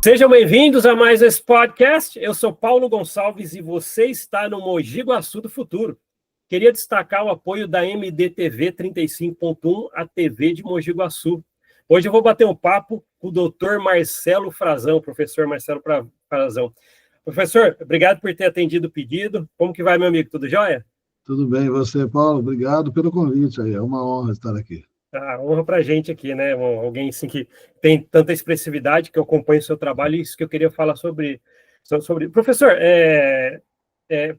Sejam bem-vindos a mais esse podcast. Eu sou Paulo Gonçalves e você está no Mogi Guaçu do Futuro. Queria destacar o apoio da MDTV 35.1, a TV de Mogi Guaçu. Hoje eu vou bater um papo com o doutor Marcelo Frazão, professor Marcelo Frazão. Professor, obrigado por ter atendido o pedido. Como que vai, meu amigo? Tudo jóia? Tudo bem, e você, Paulo? Obrigado pelo convite aí. É uma honra estar aqui. Honra para a gente aqui, né? Alguém assim, que tem tanta expressividade, que eu acompanho o seu trabalho, e isso que eu queria falar sobre. Professor,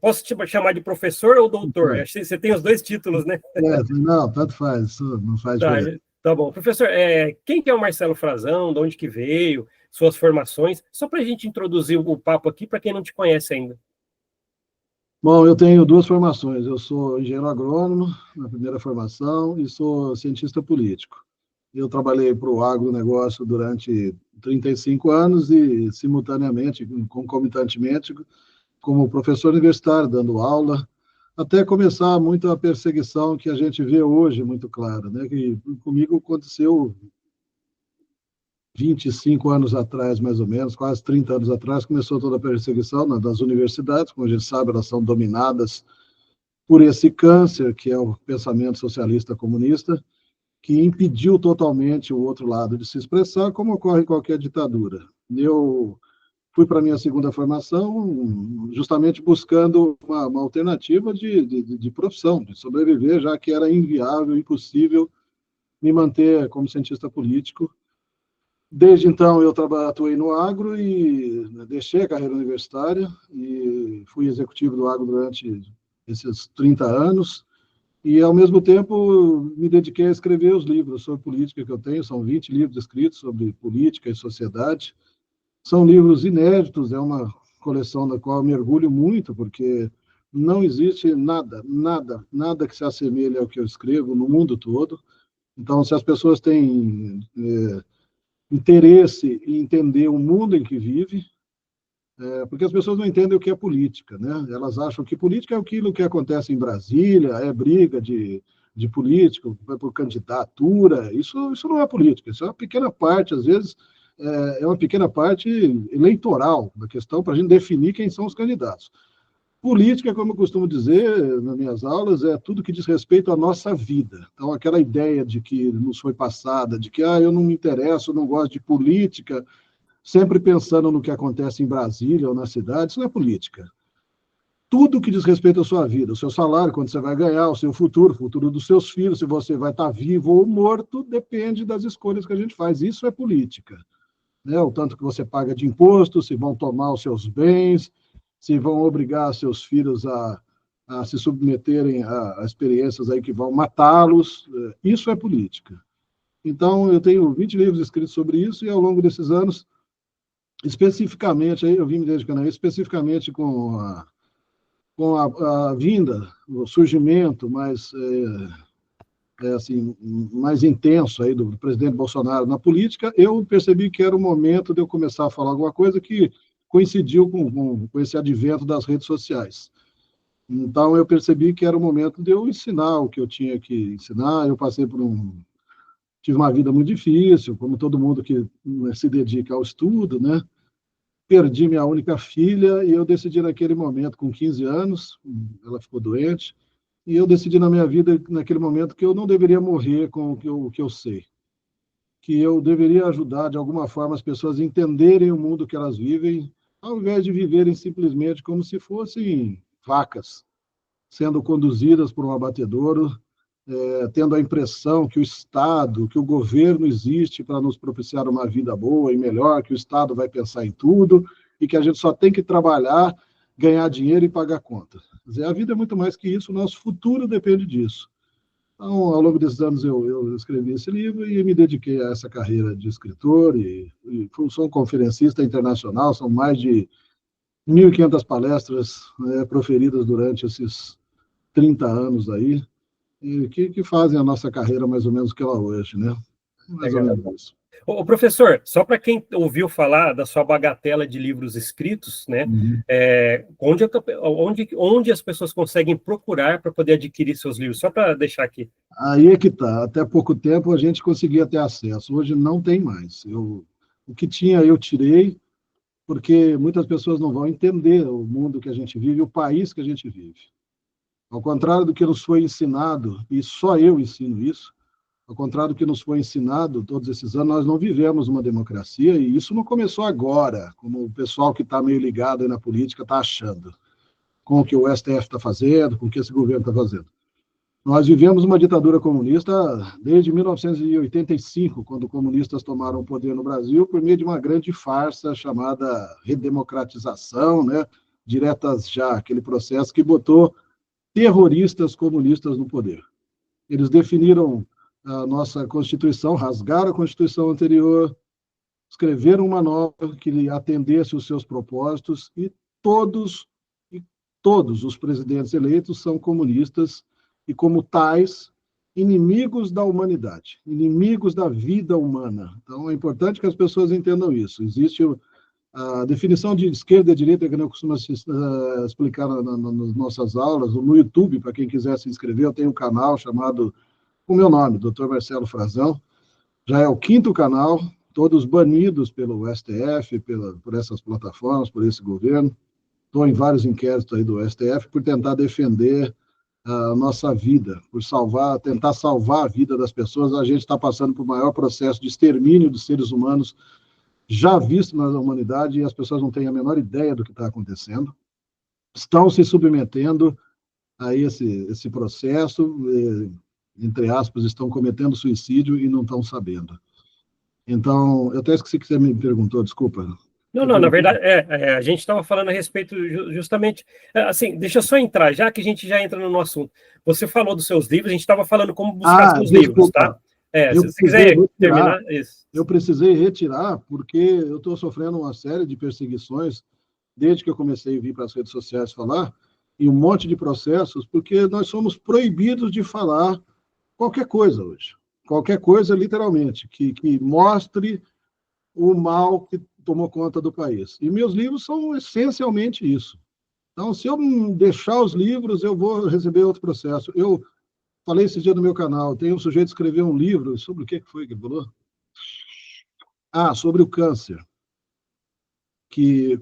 posso te chamar de professor ou doutor? Acho que você tem os dois títulos, né? Não, tanto faz, isso não faz diferença. Tá bom. Professor, quem que é o Marcelo Frazão? De onde que veio? Suas formações? Só para a gente introduzir o papo aqui, para quem não te conhece ainda. Bom, eu tenho duas formações. Eu sou engenheiro agrônomo, na primeira formação, e sou cientista político. Eu trabalhei para o agronegócio durante 35 anos e, simultaneamente, concomitantemente, como professor universitário, dando aula, até começar muito a perseguição que a gente vê hoje, muito clara, né? Que comigo aconteceu 25 anos atrás, mais ou menos, quase 30 anos atrás, começou toda a perseguição das universidades. Como a gente sabe, elas são dominadas por esse câncer, que é o pensamento socialista comunista, que impediu totalmente o outro lado de se expressar, como ocorre em qualquer ditadura. Eu fui para a minha segunda formação justamente buscando uma alternativa de profissão, de sobreviver, já que era inviável, impossível me manter como cientista político. Desde então, eu atuei no agro e deixei a carreira universitária e fui executivo do agro durante esses 30 anos. E, ao mesmo tempo, me dediquei a escrever os livros sobre política que eu tenho. São 20 livros escritos sobre política e sociedade. São livros inéditos, é uma coleção da qual eu me orgulho muito, porque não existe nada que se assemelhe ao que eu escrevo no mundo todo. Então, se as pessoas têm interesse em entender o mundo em que vive, porque as pessoas não entendem o que é política, né? Elas acham que política é aquilo que acontece em Brasília, é briga de político, por candidatura. Isso não é política, isso é uma pequena parte, às vezes, é uma pequena parte eleitoral da questão para a gente definir quem são os candidatos. Política, como eu costumo dizer nas minhas aulas, é tudo que diz respeito à nossa vida. Então, aquela ideia de que nos foi passada, de que eu não me interesso, eu não gosto de política, sempre pensando no que acontece em Brasília ou na cidade, isso não é política. Tudo que diz respeito à sua vida, o seu salário, quando você vai ganhar, o seu futuro, o futuro dos seus filhos, se você vai estar vivo ou morto, depende das escolhas que a gente faz. Isso é política. Né? O tanto que você paga de imposto, se vão tomar os seus bens, se vão obrigar seus filhos a se submeterem a experiências aí que vão matá-los. Isso é política. Então, eu tenho 20 livros escritos sobre isso e, ao longo desses anos, especificamente, aí eu vim me dedicando a isso, especificamente com a vinda, o surgimento mais mais intenso aí do presidente Bolsonaro na política, eu percebi que era o momento de eu começar a falar alguma coisa que coincidiu com esse advento das redes sociais. Então, eu percebi que era o momento de eu ensinar o que eu tinha que ensinar. Eu passei tive uma vida muito difícil, como todo mundo que se dedica ao estudo, né? Perdi minha única filha e eu decidi naquele momento, com 15 anos, ela ficou doente, e eu decidi na minha vida, naquele momento, que eu não deveria morrer com o que eu sei. Que eu deveria ajudar, de alguma forma, as pessoas a entenderem o mundo que elas vivem, ao invés de viverem simplesmente como se fossem vacas, sendo conduzidas por um abatedouro, tendo a impressão que o Estado, que o governo existe para nos propiciar uma vida boa e melhor, que o Estado vai pensar em tudo e que a gente só tem que trabalhar, ganhar dinheiro e pagar conta. Quer dizer, a vida é muito mais que isso, o nosso futuro depende disso. Então, ao longo desses anos, eu escrevi esse livro e me dediquei a essa carreira de escritor e sou um conferencista internacional, são mais de 1.500 palestras proferidas durante esses 30 anos aí, e que fazem a nossa carreira mais ou menos o que ela é hoje, né? Mais ou menos isso. Ô, professor, só para quem ouviu falar da sua bagatela de livros escritos, né? Uhum. Onde as pessoas conseguem procurar para poder adquirir seus livros? Só para deixar aqui. Aí é que tá. Até pouco tempo a gente conseguia ter acesso. Hoje não tem mais. O que tinha eu tirei, porque muitas pessoas não vão entender o mundo que a gente vive, o país que a gente vive. Ao contrário do que nos foi ensinado, e só eu ensino isso, ao contrário do que nos foi ensinado todos esses anos, nós não vivemos uma democracia, e isso não começou agora, como o pessoal que está meio ligado aí na política está achando, com o que o STF está fazendo, com o que esse governo está fazendo. Nós vivemos uma ditadura comunista desde 1985, quando comunistas tomaram o poder no Brasil por meio de uma grande farsa chamada redemocratização, né? Diretas já, aquele processo que botou terroristas comunistas no poder. Eles definiram a nossa Constituição, rasgaram a Constituição anterior, escreveram uma nova que atendesse os seus propósitos, e todos os presidentes eleitos são comunistas, e como tais, inimigos da humanidade, inimigos da vida humana. Então, é importante que as pessoas entendam isso. Existe a definição de esquerda e direita, que eu costumo explicar nas nossas aulas, no YouTube, para quem quiser se inscrever, eu tenho um canal chamado, com o meu nome, Dr. Marcelo Frazão, já é o 5º canal, todos banidos pelo STF, por essas plataformas, por esse governo. Estou em vários inquéritos aí do STF por tentar defender a nossa vida, por tentar salvar a vida das pessoas. A gente está passando por o maior processo de extermínio dos seres humanos já visto na humanidade, e as pessoas não têm a menor ideia do que está acontecendo. Estão se submetendo a esse processo, entre aspas, estão cometendo suicídio e não estão sabendo. Então, eu até esqueci que você me perguntou, desculpa. Não, na verdade, a gente estava falando a respeito justamente, assim, deixa eu só entrar, já que a gente já entra no assunto. Você falou dos seus livros, a gente estava falando como buscar seus livros, tá? Se você quiser terminar, isso. Eu precisei retirar, porque eu estou sofrendo uma série de perseguições, desde que eu comecei a vir para as redes sociais falar, e um monte de processos, porque nós somos proibidos de falar qualquer coisa hoje. Qualquer coisa, literalmente, que mostre o mal que tomou conta do país. E meus livros são essencialmente isso. Então, se eu deixar os livros, eu vou receber outro processo. Eu falei esse dia no meu canal, tem um sujeito que escreveu um livro, sobre o que foi que ele falou? Sobre o câncer. Que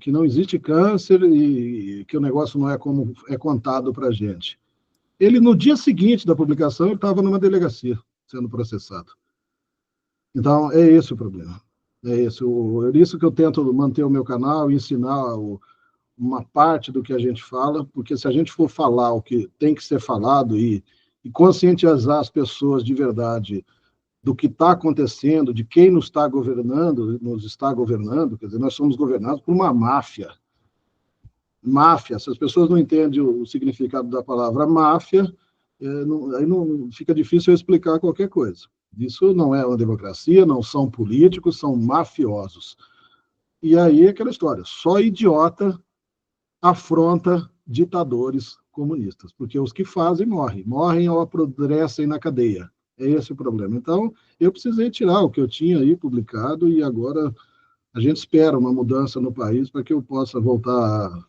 não existe câncer e que o negócio não é como é contado para a gente. Ele, no dia seguinte da publicação, ele estava numa delegacia, sendo processado. Então, é esse o problema. É isso que eu tento manter o meu canal e ensinar uma parte do que a gente fala, porque se a gente for falar o que tem que ser falado e conscientizar as pessoas de verdade do que está acontecendo, de quem nos está governando, quer dizer, nós somos governados por uma máfia. Máfia, se as pessoas não entendem o significado da palavra máfia, aí não fica difícil eu explicar qualquer coisa. Isso não é uma democracia, não são políticos, são mafiosos. E aí é aquela história, só idiota afronta ditadores comunistas, porque os que fazem morrem ou apodrecem na cadeia. É esse o problema. Então, eu precisei tirar o que eu tinha aí publicado e agora a gente espera uma mudança no país para que eu possa voltar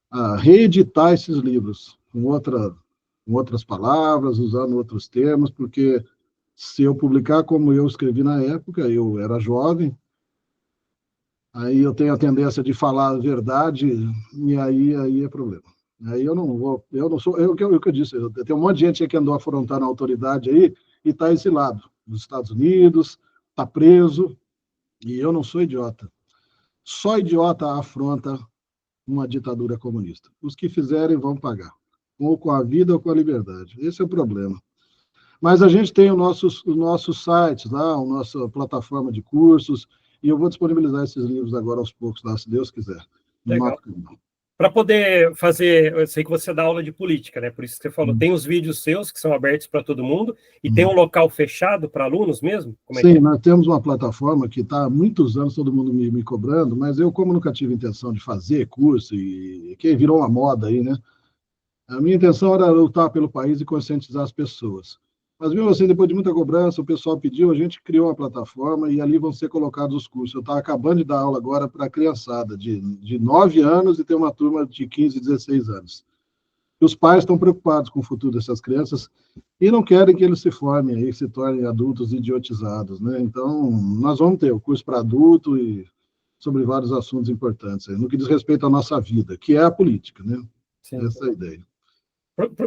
a reeditar esses livros com outras palavras, usando outros termos, porque se eu publicar como eu escrevi na época, eu era jovem, aí eu tenho a tendência de falar a verdade, e aí é problema. Aí eu não sou, o que eu disse, tem um monte de gente que andou afrontando a autoridade aí, e está exilado nos Estados Unidos, está preso, e eu não sou idiota. Só idiota afronta uma ditadura comunista. Os que fizerem vão pagar, ou com a vida ou com a liberdade. Esse é o problema. Mas a gente tem os nossos sites lá, a nossa plataforma de cursos, e eu vou disponibilizar esses livros agora aos poucos, lá, se Deus quiser. Legal. Para poder fazer, eu sei que você dá aula de política, né? Por isso que você falou, tem os vídeos seus que são abertos para todo mundo, e tem um local fechado para alunos mesmo? Sim, nós temos uma plataforma que está há muitos anos todo mundo me cobrando, mas eu, como nunca tive intenção de fazer curso, e que virou uma moda aí, né? A minha intenção era lutar pelo país e conscientizar as pessoas. Mas mesmo assim, depois de muita cobrança, o pessoal pediu, a gente criou uma plataforma e ali vão ser colocados os cursos. Eu estava acabando de dar aula agora para a criançada de 9 anos e tem uma turma de 15, 16 anos. que os pais estão preocupados com o futuro dessas crianças e não querem que eles se formem aí, se tornem adultos idiotizados, né? Então, nós vamos ter o curso para adulto e sobre vários assuntos importantes aí, no que diz respeito à nossa vida, que é a política, né? Sim. Essa é a ideia.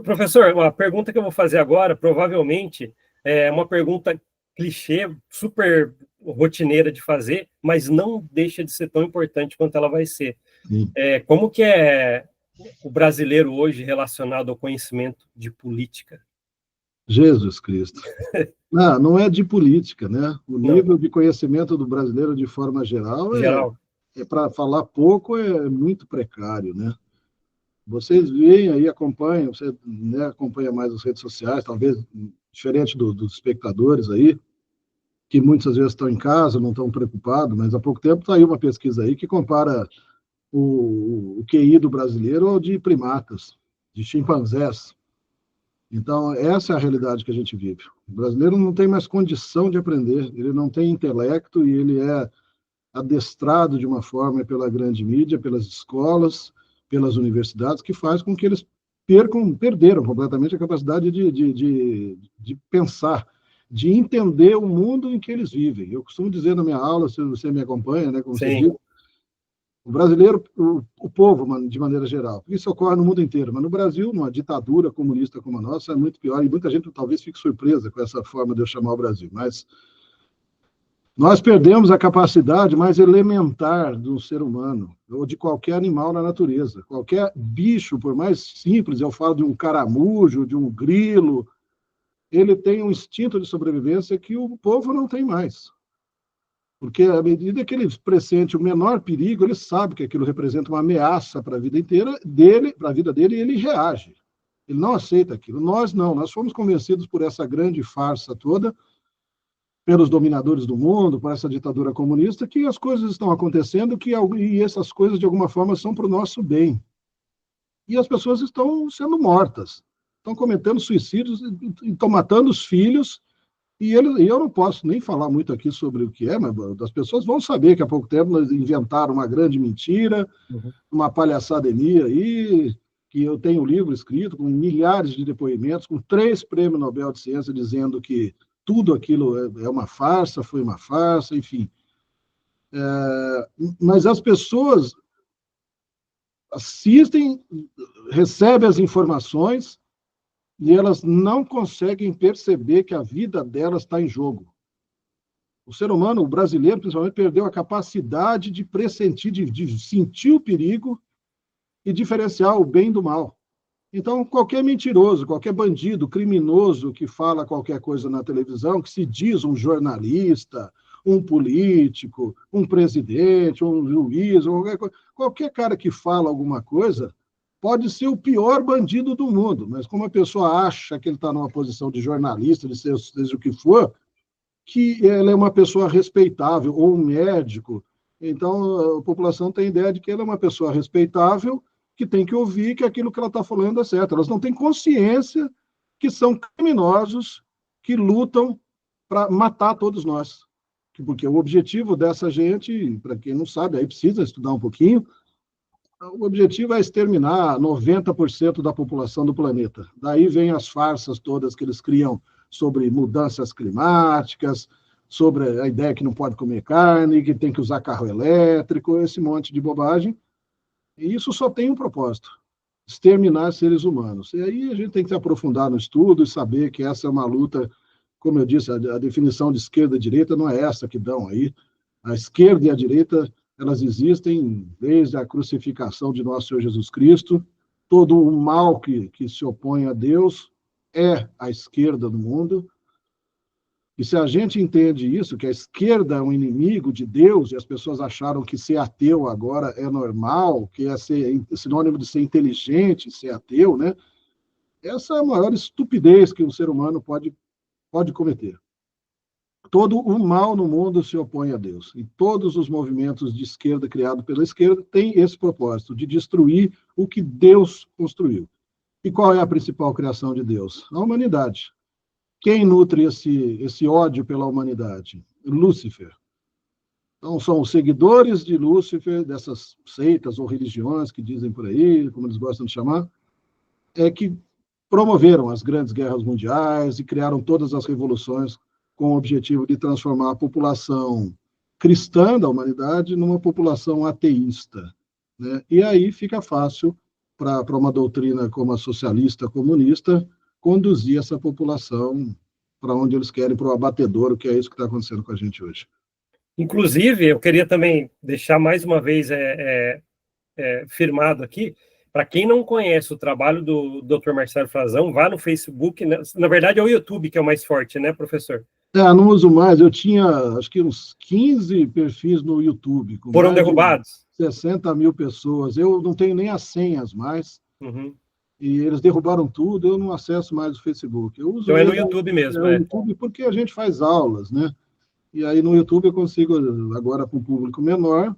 Professor, a pergunta que eu vou fazer agora, provavelmente, é uma pergunta clichê, super rotineira de fazer, mas não deixa de ser tão importante quanto ela vai ser. Como que é o brasileiro hoje relacionado ao conhecimento de política? Jesus Cristo. Não é de política, né? O nível Não. de conhecimento do brasileiro, de forma geral, Geral. para falar pouco, é muito precário, né? Vocês veem aí, acompanham, você, né, acompanha mais as redes sociais, talvez diferente dos espectadores aí, que muitas vezes estão em casa, não estão preocupados, mas há pouco tempo está aí uma pesquisa aí que compara o QI do brasileiro ao de primatas, de chimpanzés. Então, essa é a realidade que a gente vive. O brasileiro não tem mais condição de aprender, ele não tem intelecto e ele é adestrado de uma forma pela grande mídia, pelas escolas, pelas universidades, que faz com que eles perderam completamente a capacidade de pensar, de entender o mundo em que eles vivem. Eu costumo dizer na minha aula, se você me acompanha, né, como você diz, o brasileiro, o povo, de maneira geral, isso ocorre no mundo inteiro, mas no Brasil, numa ditadura comunista como a nossa, é muito pior, e muita gente talvez fique surpresa com essa forma de eu chamar o Brasil, mas nós perdemos a capacidade mais elementar do ser humano, ou de qualquer animal na natureza. Qualquer bicho, por mais simples, eu falo de um caramujo, de um grilo, ele tem um instinto de sobrevivência que o povo não tem mais. Porque à medida que ele pressente o menor perigo, ele sabe que aquilo representa uma ameaça para a vida inteira dele, para a vida dele, e ele reage. Ele não aceita aquilo. Nós não, nós fomos convencidos por essa grande farsa toda, pelos dominadores do mundo, por essa ditadura comunista, que as coisas estão acontecendo e essas coisas, de alguma forma, são para o nosso bem. E as pessoas estão sendo mortas, estão cometendo suicídios, estão matando os filhos, e eu não posso nem falar muito aqui sobre o que é, mas as pessoas vão saber que há pouco tempo nós inventaram uma grande mentira, uma palhaçademia aí, que eu tenho um livro escrito com milhares de depoimentos, com 3 prêmios Nobel de Ciência dizendo que tudo aquilo é uma farsa, foi uma farsa, enfim. Mas as pessoas assistem, recebem as informações e elas não conseguem perceber que a vida delas está em jogo. O ser humano, o brasileiro, principalmente, perdeu a capacidade de pressentir, de sentir o perigo e diferenciar o bem do mal. Então, qualquer mentiroso, qualquer bandido, criminoso que fala qualquer coisa na televisão, que se diz um jornalista, um político, um presidente, um juiz, qualquer cara que fala alguma coisa, pode ser o pior bandido do mundo, mas como a pessoa acha que ele está numa posição de jornalista, de seja o que for, que ela é uma pessoa respeitável, ou um médico, então a população tem a ideia de que ela é uma pessoa respeitável, que tem que ouvir que aquilo que ela está falando é certo. Elas não têm consciência que são criminosos que lutam para matar todos nós. Porque o objetivo dessa gente, para quem não sabe, aí precisa estudar um pouquinho, o objetivo é exterminar 90% da população do planeta. Daí vem as farsas todas que eles criam sobre mudanças climáticas, sobre a ideia que não pode comer carne, que tem que usar carro elétrico, esse monte de bobagem. E isso só tem um propósito: exterminar seres humanos. E aí a gente tem que se aprofundar no estudo e saber que essa é uma luta, como eu disse, a definição de esquerda e direita não é essa que dão aí. A esquerda e a direita, elas existem desde a crucificação de nosso Senhor Jesus Cristo. Todo o mal que se opõe a Deus é a esquerda do mundo. E se a gente entende isso, que a esquerda é um inimigo de Deus, e as pessoas acharam que ser ateu agora é normal, que é sinônimo de ser inteligente, ser ateu, né? Essa é a maior estupidez que um ser humano pode cometer. Todo o mal no mundo se opõe a Deus. E todos os movimentos de esquerda criados pela esquerda têm esse propósito, de destruir o que Deus construiu. E qual é a principal criação de Deus? A humanidade. Quem nutre esse ódio pela humanidade? Lúcifer. Então, são os seguidores de Lúcifer, dessas seitas ou religiões que dizem por aí, como eles gostam de chamar, é que promoveram as grandes guerras mundiais e criaram todas as revoluções com o objetivo de transformar a população cristã da humanidade numa população ateísta, né? E aí fica fácil para uma doutrina como a socialista comunista conduzir essa população para onde eles querem, para o abatedouro, que é isso que está acontecendo com a gente hoje. Inclusive, eu queria também deixar mais uma vez firmado aqui, para quem não conhece o trabalho do Dr. Marcelo Frazão, vá no Facebook, na verdade é o YouTube que é o mais forte, né, professor? Não uso mais, eu tinha acho que uns 15 perfis no YouTube. Foram derrubados? 60 mil pessoas, eu não tenho nem as senhas mais, e eles derrubaram tudo, eu não acesso mais o Facebook. Eu uso então é no YouTube mesmo, no YouTube porque a gente faz aulas, né? E aí no YouTube eu consigo, agora com um público menor,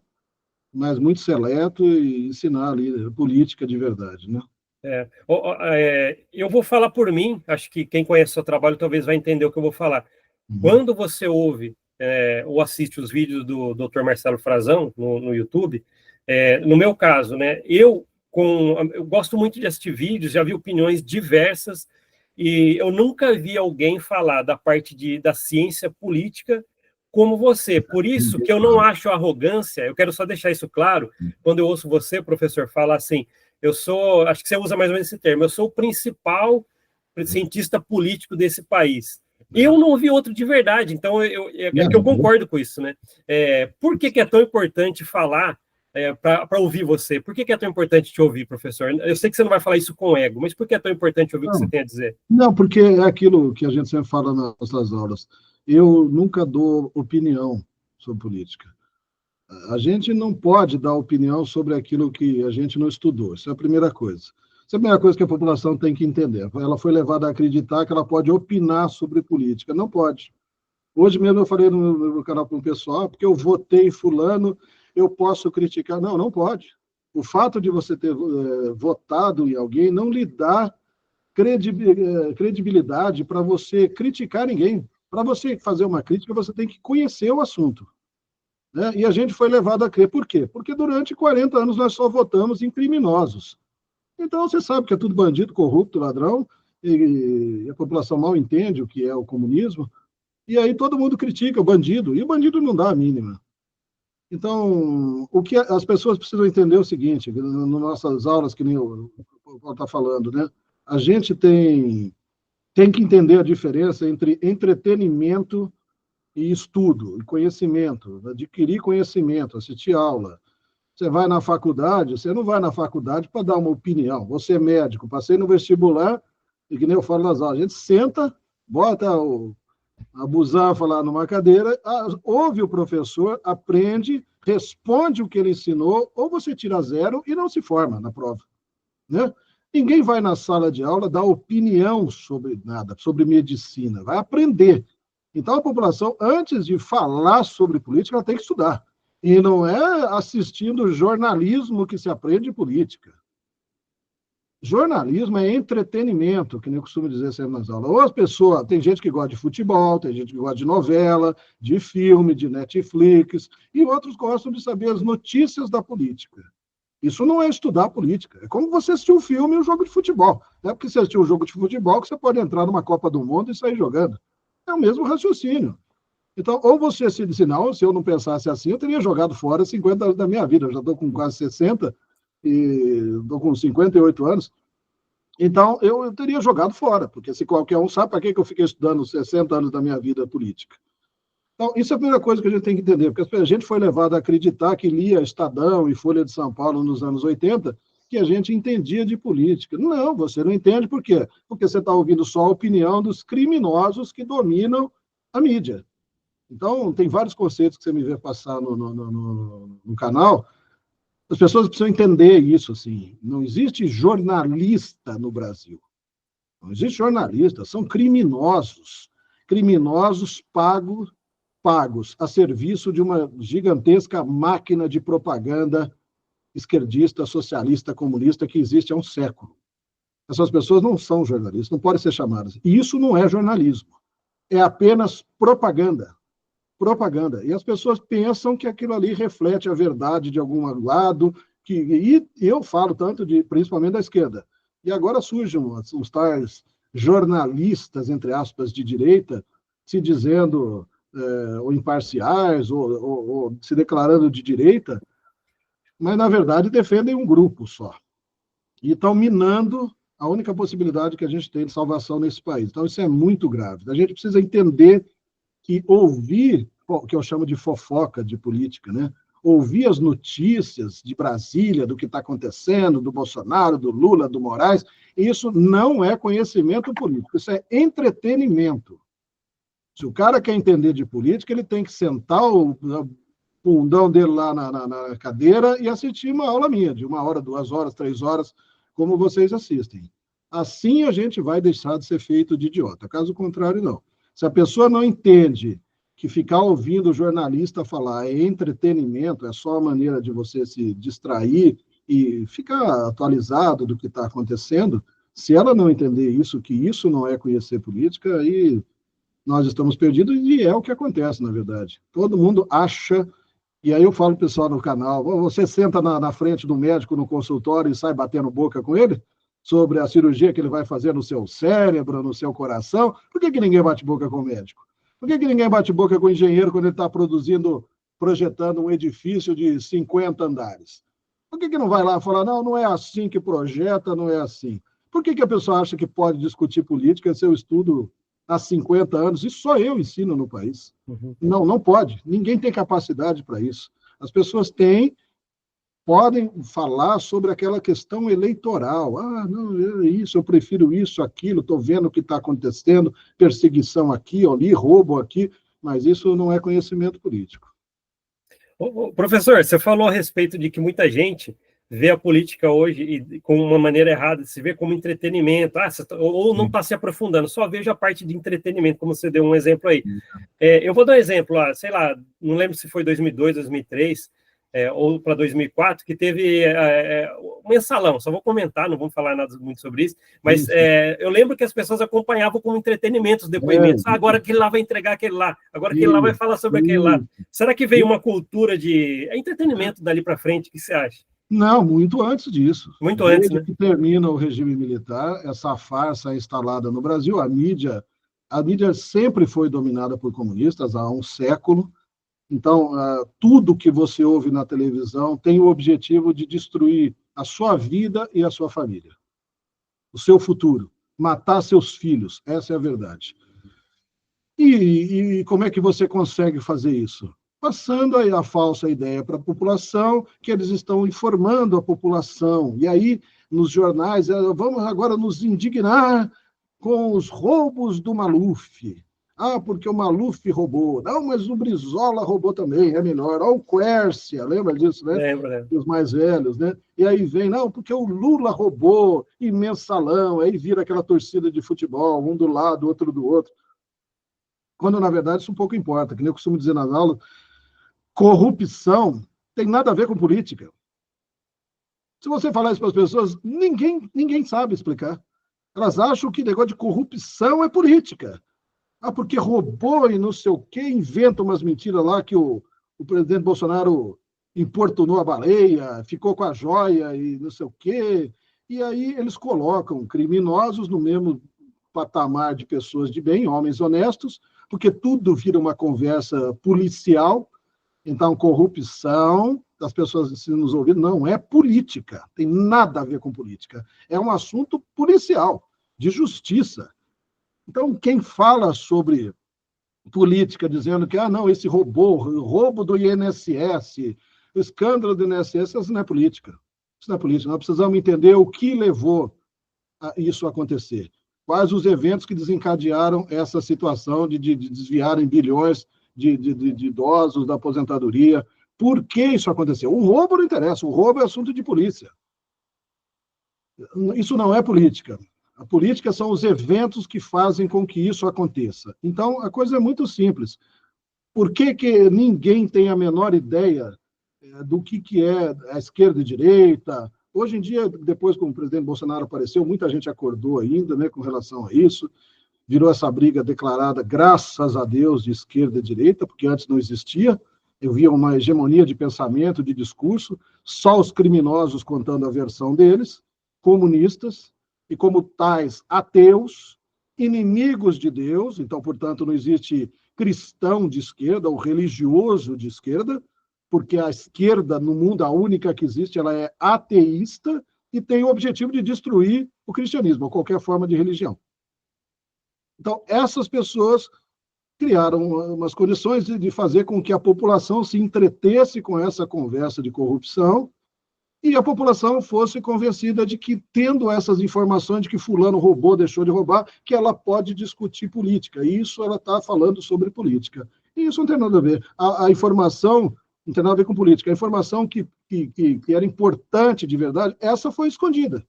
mas muito seleto, e ensinar ali política de verdade, né? Eu vou falar por mim, acho que quem conhece o seu trabalho talvez vai entender o que eu vou falar. Quando você ouve ou assiste os vídeos do Dr. Marcelo Frazão no YouTube, no meu caso, né, eu gosto muito de assistir vídeos, já vi opiniões diversas, e eu nunca vi alguém falar da parte da ciência política como você. Por isso que eu não acho arrogância, eu quero só deixar isso claro, quando eu ouço você, professor, falar assim, acho que você usa mais ou menos esse termo, eu sou o principal cientista político desse país. Eu não ouvi outro de verdade, então que eu concordo com isso, né? Por que é tão importante falar para ouvir você? Por que é tão importante te ouvir, professor? Eu sei que você não vai falar isso com ego, mas por que é tão importante ouvir o que você tem a dizer? Não, porque é aquilo que a gente sempre fala nas nossas aulas. Eu nunca dou opinião sobre política. A gente não pode dar opinião sobre aquilo que a gente não estudou. Isso é a primeira coisa. Essa é a primeira coisa que a população tem que entender. Ela foi levada a acreditar que ela pode opinar sobre política. Não pode. Hoje mesmo eu falei no meu canal para o pessoal, porque eu votei em fulano, eu posso criticar. Não, não pode. O fato de você ter votado em alguém não lhe dá credibilidade para você criticar ninguém. Para você fazer uma crítica, você tem que conhecer o assunto, né? E a gente foi levado a crer. Por quê? Porque durante 40 anos nós só votamos em criminosos. Então você sabe que é tudo bandido, corrupto, ladrão, e a população mal entende o que é o comunismo, e aí todo mundo critica o bandido, e o bandido não dá a mínima. Então, o que as pessoas precisam entender é o seguinte, nas nossas aulas, que nem o Paulo está falando, né? A gente tem que entender a diferença entre entretenimento e estudo, e conhecimento, adquirir conhecimento, assistir aula. Você vai na faculdade, você não vai na faculdade para dar uma opinião. Você é médico, passei no vestibular, e que nem eu falo nas aulas, a gente senta, bota a busanfa lá numa cadeira, ouve o professor, aprende, responde o que ele ensinou, ou você tira 0 e não se forma na prova, né? Ninguém vai na sala de aula dar opinião sobre nada, sobre medicina, vai aprender. Então, a população, antes de falar sobre política, ela tem que estudar. E não é assistindo jornalismo que se aprende política. Jornalismo é entretenimento, que nem eu costumo dizer sempre nas aulas. Ou as pessoas, tem gente que gosta de futebol, tem gente que gosta de novela, de filme, de Netflix, e outros gostam de saber as notícias da política. Isso não é estudar política. É como você assistir um filme e um jogo de futebol. Não é porque você assistiu um jogo de futebol que você pode entrar numa Copa do Mundo e sair jogando. É o mesmo raciocínio. Então, ou você se sinal, se eu não pensasse assim, eu teria jogado fora 50 anos da minha vida. Eu já estou com quase 60 e estou com 58 anos. Então, eu teria jogado fora, porque se qualquer um sabe para que eu fiquei estudando 60 anos da minha vida política. Então, isso é a primeira coisa que a gente tem que entender, porque a gente foi levado a acreditar que lia Estadão e Folha de São Paulo nos anos 80, que a gente entendia de política. Não, você não entende por quê? Porque você está ouvindo só a opinião dos criminosos que dominam a mídia. Então, tem vários conceitos que você me vê passar no canal. As pessoas precisam entender isso, assim. Não existe jornalista no Brasil. Não existe jornalista, são criminosos. Criminosos pagos a serviço de uma gigantesca máquina de propaganda esquerdista, socialista, comunista que existe há um século. Essas pessoas não são jornalistas, não podem ser chamadas. E isso não é jornalismo. É apenas propaganda. Propaganda. E as pessoas pensam que aquilo ali reflete a verdade de algum lado, e eu falo tanto principalmente da esquerda. E agora surgem os tais jornalistas, entre aspas, de direita, se dizendo ou imparciais, ou se declarando de direita, mas, na verdade, defendem um grupo só. E estão minando a única possibilidade que a gente tem de salvação nesse país. Então, isso é muito grave. A gente precisa entender que ouvir, o que eu chamo de fofoca de política, né? Ouvir as notícias de Brasília, do que está acontecendo, do Bolsonaro, do Lula, do Moraes, isso não é conhecimento político, isso é entretenimento. Se o cara quer entender de política, ele tem que sentar o bundão dele lá na cadeira e assistir uma aula minha, de 1 hora, 2 horas, 3 horas, como vocês assistem. Assim a gente vai deixar de ser feito de idiota. Caso contrário, não. Se a pessoa não entende que ficar ouvindo o jornalista falar é entretenimento, é só a maneira de você se distrair e ficar atualizado do que está acontecendo, se ela não entender isso, que isso não é conhecer política, aí nós estamos perdidos, e é o que acontece, na verdade. Todo mundo acha, e aí eu falo pro pessoal no canal, você senta na frente do médico no consultório e sai batendo boca com ele sobre a cirurgia que ele vai fazer no seu cérebro, no seu coração. Por que ninguém bate boca com o médico? Por que ninguém bate boca com o engenheiro quando ele está projetando um edifício de 50 andares? Por que não vai lá falar, não é assim que projeta, não é assim? Por que a pessoa acha que pode discutir política se eu estudo há 50 anos? Isso só eu ensino no país. Uhum. Não pode. Ninguém tem capacidade para isso. As pessoas podem falar sobre aquela questão eleitoral. Não, isso, eu prefiro isso, aquilo, estou vendo o que está acontecendo, perseguição aqui, ali, roubo aqui, mas isso não é conhecimento político. Professor, você falou a respeito de que muita gente vê a política hoje e com uma maneira errada, se vê como entretenimento, ou não está se aprofundando, só vejo a parte de entretenimento, como você deu um exemplo aí. Eu vou dar um exemplo, sei lá, não lembro se foi 2002, 2003, ou para 2004, que teve um mensalão, só vou comentar, não vamos falar nada muito sobre isso, mas eu lembro que as pessoas acompanhavam como entretenimento os depoimentos. Agora aquele lá vai entregar aquele lá, agora aquele lá vai falar sobre aquele lá. Será que veio uma cultura de entretenimento dali para frente? O que você acha? Não, muito antes disso. Muito antes, né? Desde que termina o regime militar, essa farsa instalada no Brasil, a mídia sempre foi dominada por comunistas há um século. Então, tudo que você ouve na televisão tem o objetivo de destruir a sua vida e a sua família, o seu futuro, matar seus filhos, essa é a verdade. E como é que você consegue fazer isso? Passando aí a falsa ideia para a população, que eles estão informando a população. E aí, nos jornais, vamos agora nos indignar com os roubos do Maluf. Porque o Maluf roubou. Não, mas o Brizola roubou também, é melhor. O Quércia, lembra disso, né? Lembra. Os mais velhos, né? E aí vem, não, porque o Lula roubou, e mensalão, aí vira aquela torcida de futebol, um do lado, outro do outro. Quando, na verdade, isso um pouco importa, que nem eu costumo dizer nas aulas, corrupção tem nada a ver com política. Se você falar isso para as pessoas, ninguém sabe explicar. Elas acham que negócio de corrupção é política. Porque roubou e não sei o quê, inventa umas mentiras lá que o presidente Bolsonaro importunou a baleia, ficou com a joia e não sei o quê. E aí eles colocam criminosos no mesmo patamar de pessoas de bem, homens honestos, porque tudo vira uma conversa policial. Então, corrupção, das pessoas se nos ouvindo, não é política, tem nada a ver com política. É um assunto policial, de justiça. Então, quem fala sobre política, dizendo que, não, esse roubo do INSS, o escândalo do INSS, isso não é política. Isso não é política. Nós precisamos entender o que levou a isso acontecer. Quais os eventos que desencadearam essa situação de desviarem bilhões de idosos da aposentadoria. Por que isso aconteceu? O roubo não interessa, o roubo é assunto de polícia. Isso não é política. A política são os eventos que fazem com que isso aconteça. Então, a coisa é muito simples. Por que ninguém tem a menor ideia do que é a esquerda e direita? Hoje em dia, depois que o presidente Bolsonaro apareceu, muita gente acordou ainda, né, com relação a isso. Virou essa briga declarada, graças a Deus, de esquerda e direita, porque antes não existia. Eu via uma hegemonia de pensamento, de discurso, só os criminosos contando a versão deles, comunistas, e, como tais, ateus, inimigos de Deus. Então, portanto, não existe cristão de esquerda ou religioso de esquerda, porque a esquerda no mundo, a única que existe, ela é ateísta e tem o objetivo de destruir o cristianismo, ou qualquer forma de religião. Então, essas pessoas criaram umas condições de fazer com que a população se entretesse com essa conversa de corrupção e a população fosse convencida de que, tendo essas informações de que fulano roubou, deixou de roubar, que ela pode discutir política. E isso ela está falando sobre política. E isso não tem nada a ver. A informação não tem nada a ver com política. A informação que era importante de verdade, essa foi escondida.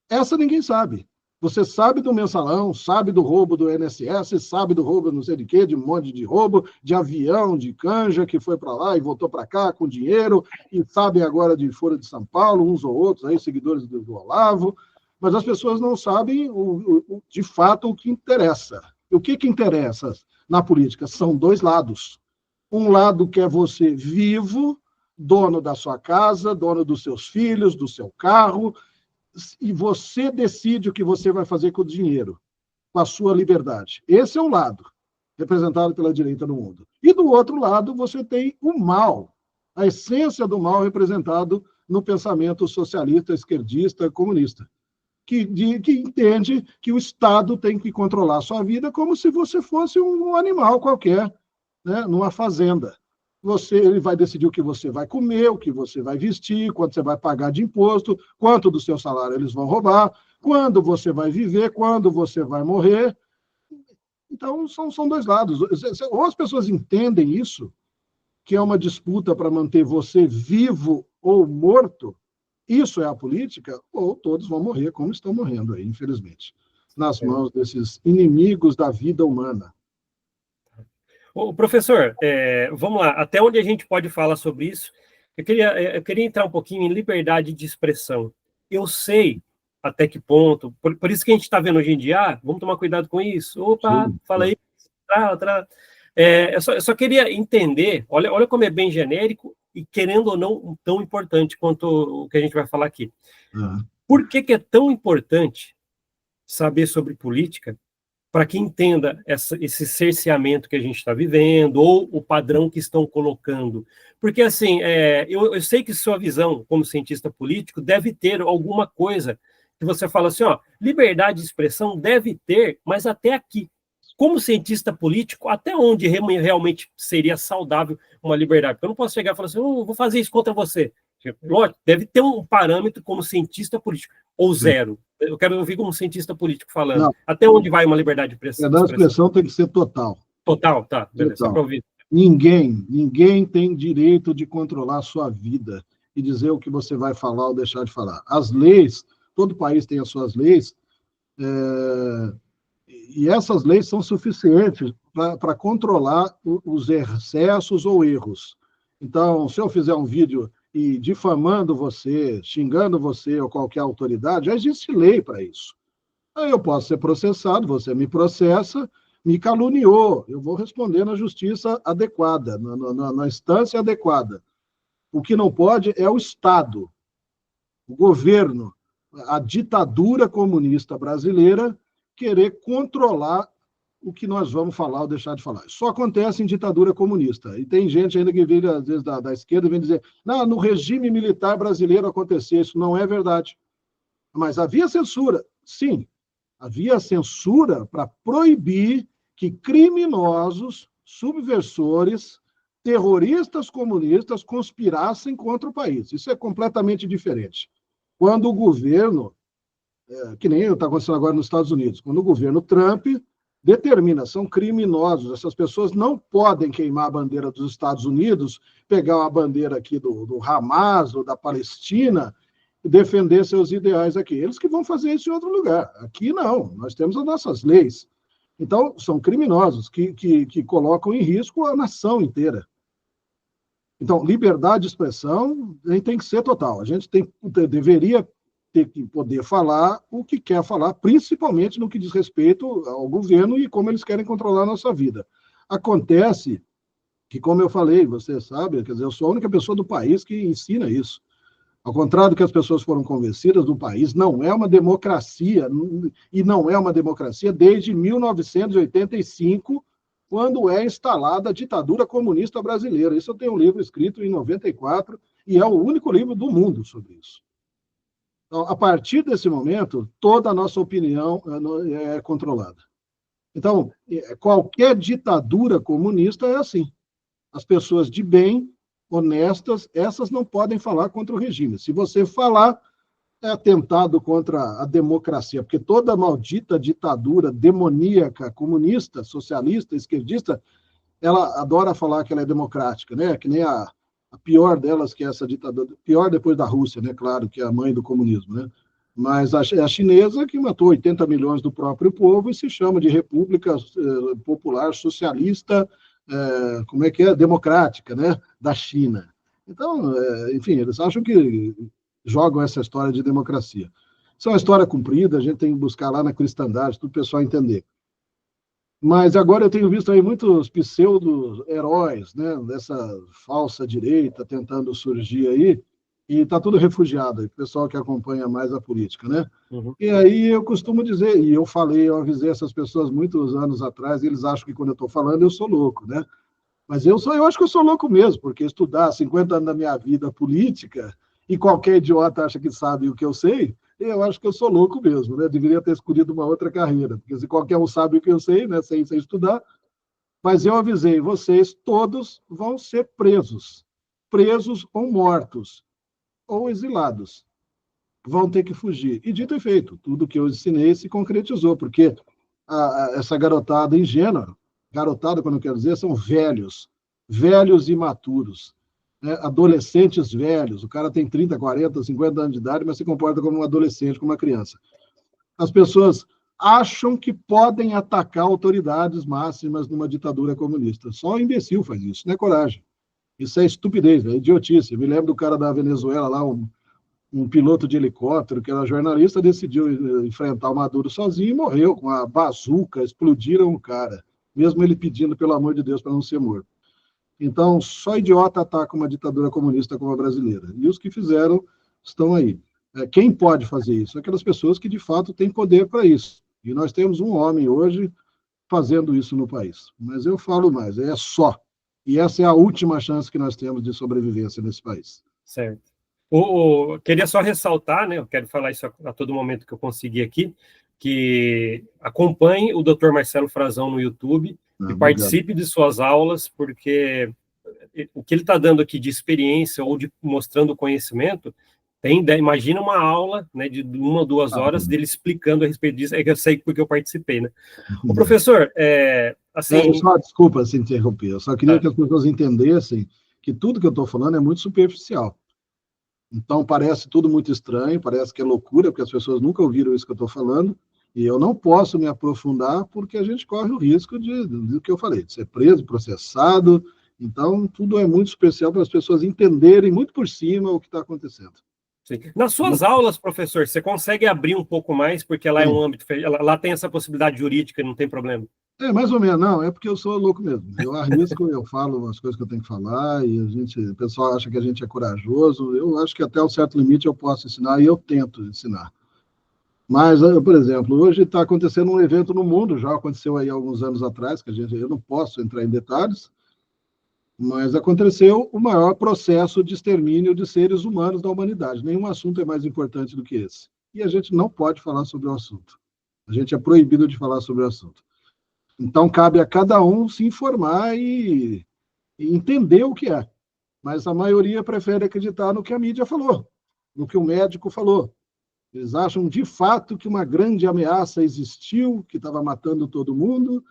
Essa ninguém sabe. Você sabe do mensalão, sabe do roubo do INSS, sabe do roubo não sei de quê, de um monte de roubo, de avião, de canja, que foi para lá e voltou para cá com dinheiro, e sabe agora de Folha de São Paulo, uns ou outros, aí, seguidores do Olavo, mas as pessoas não sabem, de fato, o que interessa. O que interessa na política? São dois lados. Um lado quer você vivo, dono da sua casa, dono dos seus filhos, do seu carro, e você decide o que você vai fazer com o dinheiro, com a sua liberdade. Esse é um lado, representado pela direita no mundo. E do outro lado, você tem o mal, a essência do mal representado no pensamento socialista, esquerdista, comunista, que entende que o Estado tem que controlar a sua vida como se você fosse um animal qualquer, né, numa fazenda. Ele vai decidir o que você vai comer, o que você vai vestir, quanto você vai pagar de imposto, quanto do seu salário eles vão roubar, quando você vai viver, quando você vai morrer. Então, são dois lados. Ou as pessoas entendem isso, que é uma disputa para manter você vivo ou morto, isso é a política, ou todos vão morrer, como estão morrendo aí, infelizmente, nas mãos desses inimigos da vida humana. Ô, professor, vamos lá, até onde a gente pode falar sobre isso? Eu queria entrar um pouquinho em liberdade de expressão. Eu sei até que ponto, por isso que a gente está vendo hoje em dia, vamos tomar cuidado com isso. Opa, sim, fala aí. Eu só queria entender, olha como é bem genérico e, querendo ou não, tão importante quanto o que a gente vai falar aqui. Por que é tão importante saber sobre política para que entenda esse cerceamento que a gente está vivendo, ou o padrão que estão colocando? Porque, assim, eu sei que sua visão como cientista político deve ter alguma coisa que você fala assim, ó, liberdade de expressão deve ter, mas até aqui. Como cientista político, até onde realmente seria saudável uma liberdade? Porque eu não posso chegar e falar assim, vou fazer isso contra você. Lógico, deve ter um parâmetro como cientista político, ou zero. Eu quero ouvir como cientista político falando. Não. Até onde vai uma liberdade de expressão? A liberdade de expressão tem que ser total. Total, tá. Beleza, só para ouvir. Ninguém tem direito de controlar a sua vida e dizer o que você vai falar ou deixar de falar. As leis, todo país tem as suas leis, e essas leis são suficientes para controlar os excessos ou erros. Então, se eu fizer um vídeo e difamando você, xingando você ou qualquer autoridade, já existe lei para isso. Aí eu posso ser processado, você me processa, me caluniou, eu vou responder na justiça adequada, na instância adequada. O que não pode é o Estado, o governo, a ditadura comunista brasileira querer controlar o que nós vamos falar ou deixar de falar. Só acontece em ditadura comunista. E tem gente ainda que vem, às vezes, da esquerda, vem dizer, não, no regime militar brasileiro acontecia. Isso não é verdade. Mas havia censura. Sim, havia censura para proibir que criminosos, subversores, terroristas comunistas conspirassem contra o país. Isso é completamente diferente. Quando o governo, que nem está acontecendo agora nos Estados Unidos, quando o governo Trump determina, são criminosos, essas pessoas não podem queimar a bandeira dos Estados Unidos, pegar uma bandeira aqui do Hamas ou da Palestina e defender seus ideais aqui. Eles que vão fazer isso em outro lugar. Aqui não, nós temos as nossas leis. Então, são criminosos que colocam em risco a nação inteira. Então, liberdade de expressão tem que ser total. A gente deveria ter que poder falar o que quer falar, principalmente no que diz respeito ao governo e como eles querem controlar a nossa vida. Acontece que, como eu falei, você sabe, quer dizer, eu sou a única pessoa do país que ensina isso. Ao contrário do que as pessoas foram convencidas, o país não é uma democracia, e não é uma democracia desde 1985, quando é instalada a ditadura comunista brasileira. Isso eu tenho um livro escrito em 94, e é o único livro do mundo sobre isso. Então, a partir desse momento, toda a nossa opinião é controlada. Então, qualquer ditadura comunista é assim. As pessoas de bem, honestas, essas não podem falar contra o regime. Se você falar, é atentado contra a democracia, porque toda maldita ditadura demoníaca, comunista, socialista, esquerdista, ela adora falar que ela é democrática, né? Que nem a pior delas, que é essa ditadura, pior depois da Rússia, né? Claro, que é a mãe do comunismo, né? Mas a chinesa, que matou 80 milhões do próprio povo e se chama de República Popular Socialista, como é que é? Democrática, né? Da China. Então, enfim, eles acham que jogam essa história de democracia. Isso é uma história comprida, a gente tem que buscar lá na cristandade, tudo o pessoal entender. Mas agora eu tenho visto aí muitos pseudo-heróis, né, dessa falsa direita tentando surgir aí, e está tudo refugiado, o pessoal que acompanha mais a política, né? Uhum. E aí eu costumo dizer, e eu avisei essas pessoas muitos anos atrás, e eles acham que quando eu estou falando eu sou louco, né? Mas eu acho que eu sou louco mesmo, porque estudar 50 anos da minha vida política, e qualquer idiota acha que sabe o que eu sei, eu acho que eu sou louco mesmo, né? Deveria ter escolhido uma outra carreira, porque se qualquer um sabe o que eu sei, né? Sem estudar, mas eu avisei, vocês todos vão ser presos ou mortos, ou exilados. Vão ter que fugir. E dito e feito, tudo que eu ensinei se concretizou, porque essa garotada ingênua, garotada, quando eu quero dizer, são velhos imaturos, né? Adolescentes velhos, o cara tem 30, 40, 50 anos de idade, mas se comporta como um adolescente, como uma criança. As pessoas acham que podem atacar autoridades máximas numa ditadura comunista. Só o imbecil faz isso, não é coragem. Isso é estupidez, é idiotice. Eu me lembro do cara da Venezuela lá, um piloto de helicóptero, que era jornalista, decidiu enfrentar o Maduro sozinho e morreu com a bazuca, explodiram o cara, mesmo ele pedindo, pelo amor de Deus, para não ser morto. Então, só idiota ataca uma ditadura comunista como a brasileira. E os que fizeram estão aí. Quem pode fazer isso? Aquelas pessoas que, de fato, têm poder para isso. E nós temos um homem hoje fazendo isso no país. Mas eu falo mais, é só. E essa é a última chance que nós temos de sobrevivência nesse país. Certo. Queria só ressaltar, né? Eu quero falar isso a todo momento que eu conseguir aqui, que acompanhe o Dr. Marcelo Frazão no YouTube e participe de suas aulas, porque o que ele está dando aqui de experiência ou de mostrando conhecimento, imagina uma aula, né, de 1 ou 2 horas dele explicando a respeito disso, é que eu sei porque eu participei, né? O professor, assim... Desculpa se interromper, eu só queria que as pessoas entendessem que tudo que eu estou falando é muito superficial. Então, parece tudo muito estranho, parece que é loucura, porque as pessoas nunca ouviram isso que eu estou falando, e eu não posso me aprofundar, porque a gente corre o risco do que eu falei, de ser preso, processado. Então, tudo é muito especial para as pessoas entenderem muito por cima o que está acontecendo. Sim. Nas suas aulas, professor, você consegue abrir um pouco mais, porque lá é um âmbito, lá tem essa possibilidade jurídica, não tem problema? Mais ou menos, não, é porque eu sou louco mesmo. Eu arrisco, eu falo as coisas que eu tenho que falar, e o pessoal acha que a gente é corajoso. Eu acho que até um certo limite eu posso ensinar, e eu tento ensinar. Mas, por exemplo, hoje está acontecendo um evento no mundo, já aconteceu aí alguns anos atrás, que eu não posso entrar em detalhes, mas aconteceu o maior processo de extermínio de seres humanos da humanidade. Nenhum assunto é mais importante do que esse. E a gente não pode falar sobre o assunto. A gente é proibido de falar sobre o assunto. Então, cabe a cada um se informar e entender o que é. Mas a maioria prefere acreditar no que a mídia falou, no que o médico falou. Eles acham, de fato, que uma grande ameaça existiu, que estava matando todo mundo,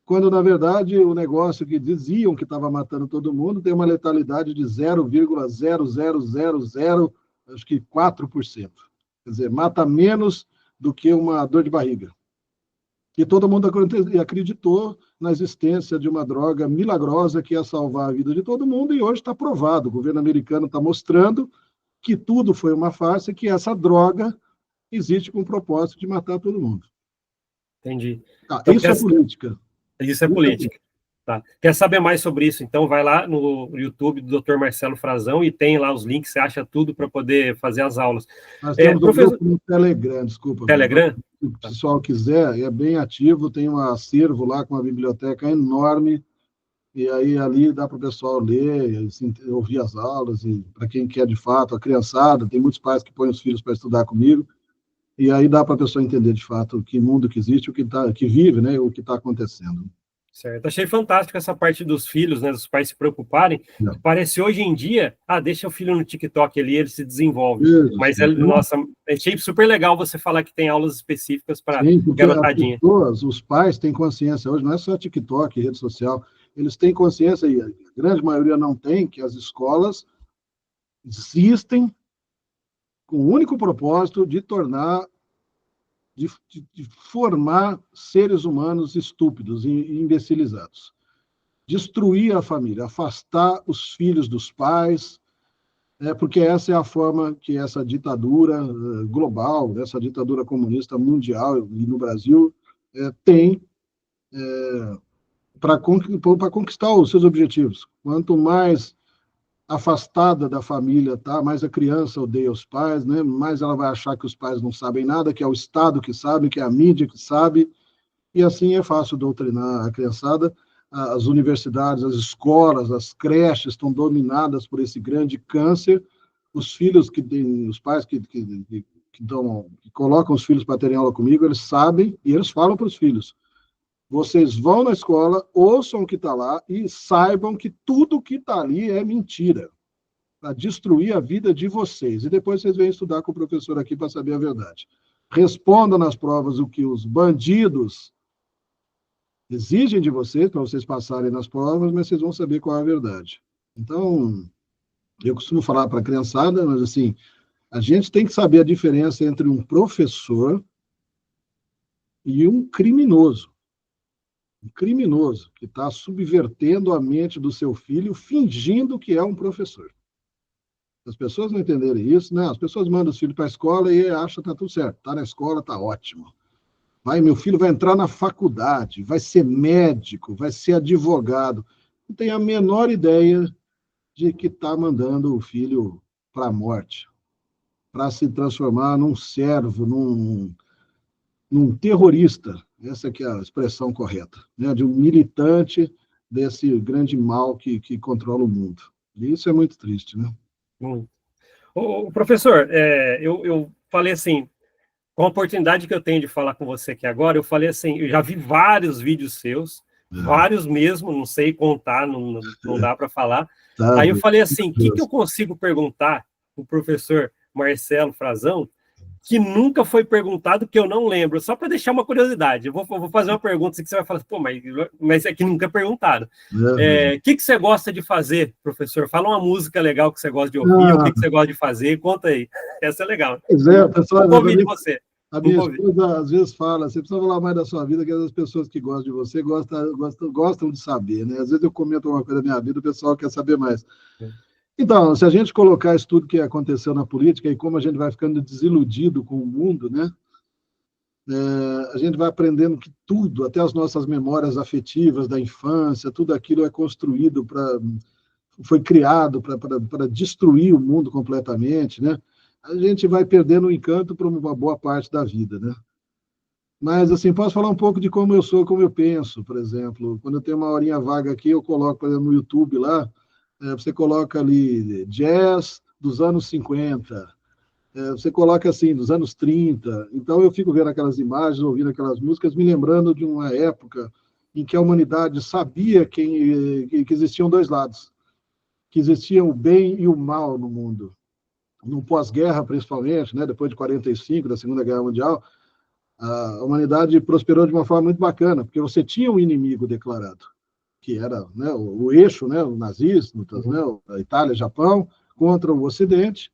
quando, na verdade, o negócio que diziam que estava matando todo mundo tem uma letalidade de 0,0000, acho que 4%. Quer dizer, mata menos do que uma dor de barriga. E todo mundo acreditou na existência de uma droga milagrosa que ia salvar a vida de todo mundo, e hoje está provado. O governo americano está mostrando que tudo foi uma farsa, que essa droga existe com o propósito de matar todo mundo. Entendi. Então, isso é política. Isso é política. Tá. Quer saber mais sobre isso? Então vai lá no YouTube do Dr. Marcelo Frazão e tem lá os links, você acha tudo para poder fazer as aulas. Nós temos um Professor... grupo no Telegram, desculpa. Telegram? Se o pessoal quiser, é bem ativo, tem um acervo lá com uma biblioteca enorme, e aí ali dá para o pessoal ler, assim, ouvir as aulas, e para quem quer de fato, a criançada, tem muitos pais que põem os filhos para estudar comigo, e aí dá para a pessoa entender de fato que mundo que existe, que vive, né, o que está acontecendo. Certo. Achei fantástico essa parte dos filhos, né, dos pais se preocuparem. Parece hoje em dia, deixa o filho no TikTok ali, ele se desenvolve. Isso, mas, nossa, achei super legal você falar que tem aulas específicas para garotadinha. As pessoas, os pais têm consciência hoje, não é só TikTok, rede social, eles têm consciência, e a grande maioria não tem, que as escolas existem com o único propósito de tornar, de formar seres humanos estúpidos e imbecilizados. Destruir a família, afastar os filhos dos pais, porque essa é a forma que essa ditadura global, essa ditadura comunista mundial e no Brasil tem para conquistar os seus objetivos. Quanto mais afastada da família tá, mais a criança odeia os pais, né? Mais ela vai achar que os pais não sabem nada, que é o Estado que sabe, que é a mídia que sabe, e assim é fácil doutrinar a criançada. As universidades, as escolas, as creches estão dominadas por esse grande câncer. Os filhos os pais que colocam os filhos para terem aula comigo, eles sabem e eles falam para os filhos: vocês vão na escola, ouçam o que está lá e saibam que tudo que está ali é mentira, para destruir a vida de vocês. E depois vocês vêm estudar com o professor aqui para saber a verdade. Respondam nas provas o que os bandidos exigem de vocês, para vocês passarem nas provas, mas vocês vão saber qual é a verdade. Então, eu costumo falar para a criançada, mas assim, a gente tem que saber a diferença entre um professor e um criminoso. Um criminoso que está subvertendo a mente do seu filho, fingindo que é um professor. As pessoas não entenderem isso, né? As pessoas mandam os filhos para a escola e acham que está tudo certo. Está na escola, está ótimo. Meu filho vai entrar na faculdade, vai ser médico, vai ser advogado. Não tem a menor ideia de que está mandando o filho para a morte, para se transformar num servo, num terrorista. Essa que é a expressão correta, né? De um militante desse grande mal que controla o mundo. E isso é muito triste, né? Professor, eu falei assim, com a oportunidade que eu tenho de falar com você aqui agora, eu falei assim, eu já vi vários vídeos seus, vários mesmo, não sei contar, não dá para falar. Aí eu falei assim, o que eu consigo perguntar para o professor Marcelo Frazão que nunca foi perguntado, que eu não lembro, só para deixar uma curiosidade. Eu vou fazer uma pergunta que você vai falar, pô, mas é que nunca é perguntado. O que você gosta de fazer, professor? Fala uma música legal que você gosta de ouvir, o que você gosta de fazer, conta aí. Essa é legal. Pois é, pessoal. Vou ouvir de você. A minha esposa às vezes fala, você precisa falar mais da sua vida, que as pessoas que gostam de você gostam de saber, né? Às vezes eu comento uma coisa da minha vida, o pessoal quer saber mais. Então, se a gente colocar isso tudo que aconteceu na política e como a gente vai ficando desiludido com o mundo, né? A gente vai aprendendo que tudo, até as nossas memórias afetivas da infância, tudo aquilo é construído foi criado para destruir o mundo completamente, né? A gente vai perdendo o encanto por uma boa parte da vida, né? Mas, assim, posso falar um pouco de como eu sou, como eu penso, por exemplo. Quando eu tenho uma horinha vaga aqui, eu coloco, por exemplo, no YouTube lá, você coloca ali jazz dos anos 50, você coloca assim, dos anos 30. Então eu fico vendo aquelas imagens, ouvindo aquelas músicas, me lembrando de uma época em que a humanidade sabia que existiam dois lados, que existiam o bem e o mal no mundo. No pós-guerra, principalmente, né, depois de 45, da Segunda Guerra Mundial, a humanidade prosperou de uma forma muito bacana, porque você tinha um inimigo declarado, que era, né, o eixo, né, o nazismo, né, a Itália, Japão, contra o Ocidente,